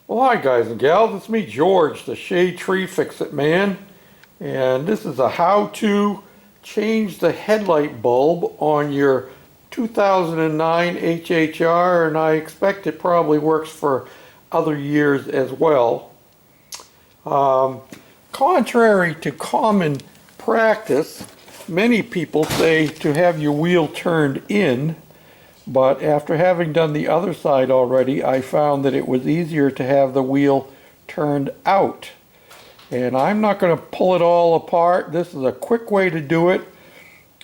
Well, hi guys and gals, it's me George, the Shade Tree Fix-It Man, and this is a how to change the headlight bulb on your 2009 HHR, and I expect it probably works for other years as well. Contrary to common practice, many people say to have your wheel turned in, but after having done the other side already, I found that it was easier to have the wheel turned out. And I'm not going to pull it all apart. This is a quick way to do it.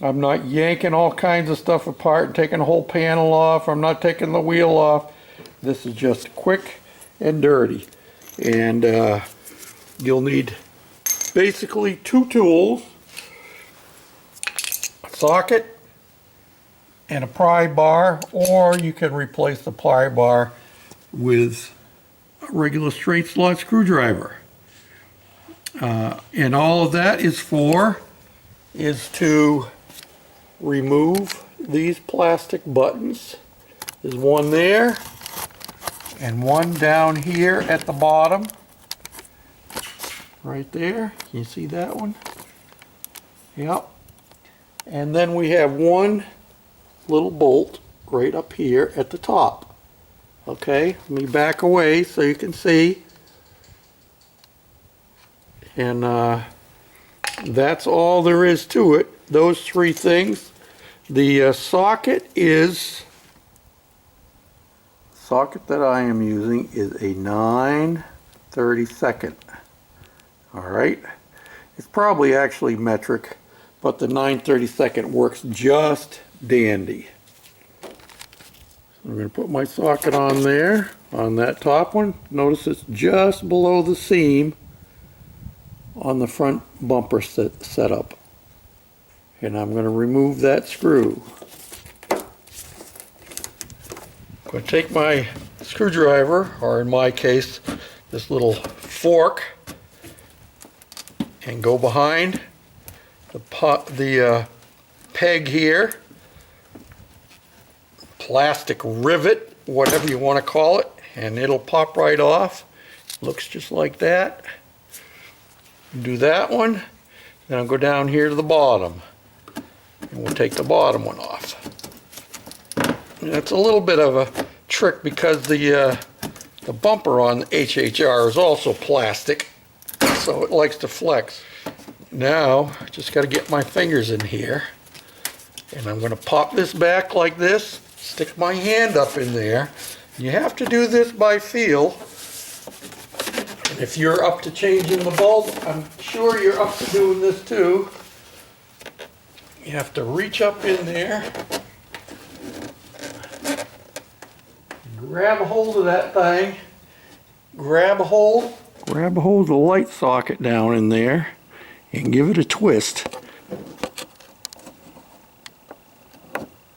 I'm not yanking all kinds of stuff apart and taking the whole panel off. I'm not taking the wheel off. This is just quick and dirty. And you'll need basically two tools: a socket and a pry bar, or you can replace the pry bar with a regular straight slot screwdriver. And all of that is to remove these plastic buttons. There's one there and one down here at the bottom right there. Can you see that one? Yep. And then we have one little bolt right up here at the top. Okay, let me back away so you can see. And that's all there is to it. Those three things. The socket that I am using is a 9/32. Alright, it's probably actually metric, but the 9/32 works just dandy. I'm going to put my socket on there, on that top one. Notice it's just below the seam on the front bumper setup. And I'm going to remove that screw. I'm going to take my screwdriver, or in my case, this little fork, and go behind the peg here. Plastic rivet, whatever you want to call it, and it'll pop right off. Looks just like that. Do that one, then I'll go down here to the bottom, and we'll take the bottom one off. And it's a little bit of a trick because the bumper on the HHR is also plastic, so it likes to flex. Now, I just got to get my fingers in here, and I'm going to pop this back like this. Stick my hand up in there. You have to do this by feel. And if you're up to changing the bulb, I'm sure you're up to doing this too. You have to reach up in there, grab a hold of that thing, grab a hold of the light socket down in there, and give it a twist.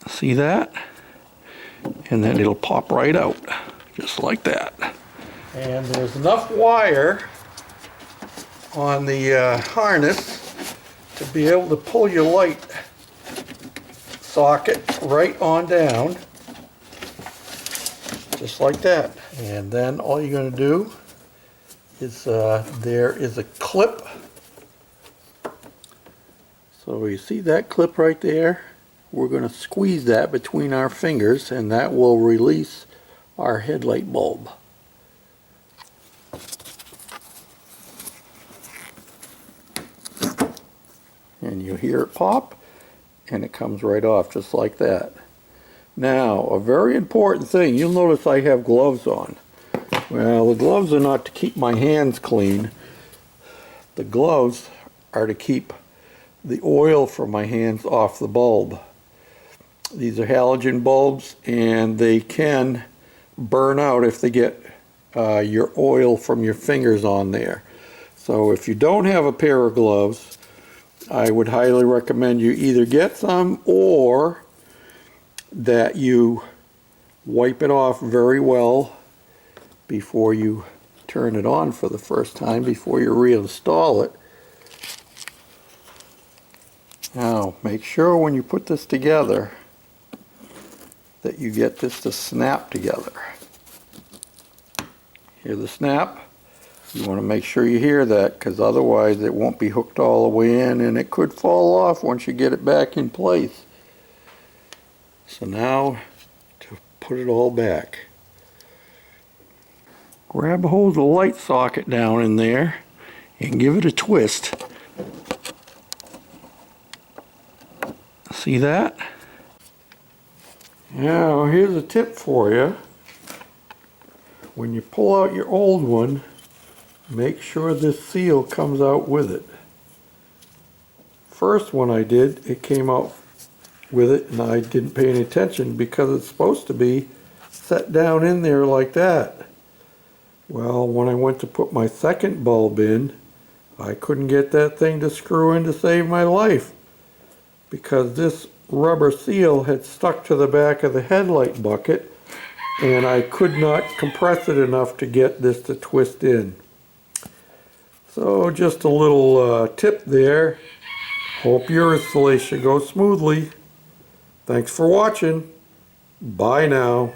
See that? And then it'll pop right out, just like that. And there's enough wire on the harness to be able to pull your light socket right on down, just like that. And then all you're going to do is, there is a clip. So you see that clip right there? We're going to squeeze that between our fingers, and that will release our headlight bulb. And you hear it pop, and it comes right off just like that. Now, a very important thing, you'll notice I have gloves on. Well, the gloves are not to keep my hands clean. The gloves are to keep the oil from my hands off the bulb. These are halogen bulbs, and they can burn out if they get your oil from your fingers on there. So if you don't have a pair of gloves, I would highly recommend you either get some, or that you wipe it off very well before you turn it on for the first time, before you reinstall it. Now, make sure when you put this together that you get this to snap together. Hear the snap? You want to make sure you hear that, because otherwise it won't be hooked all the way in and it could fall off once you get it back in place. So now to put it all back. Grab a hold of the light socket down in there and give it a twist. See that? Now here's a tip for you. When you pull out your old one, make sure this seal comes out with it. First one I did, it came out with it and I didn't pay any attention because it's supposed to be set down in there like that. Well, when I went to put my second bulb in, I couldn't get that thing to screw in to save my life because this rubber seal had stuck to the back of the headlight bucket and I could not compress it enough to get this to twist in. So just a little tip there. Hope your installation goes smoothly. Thanks for watching. Bye now.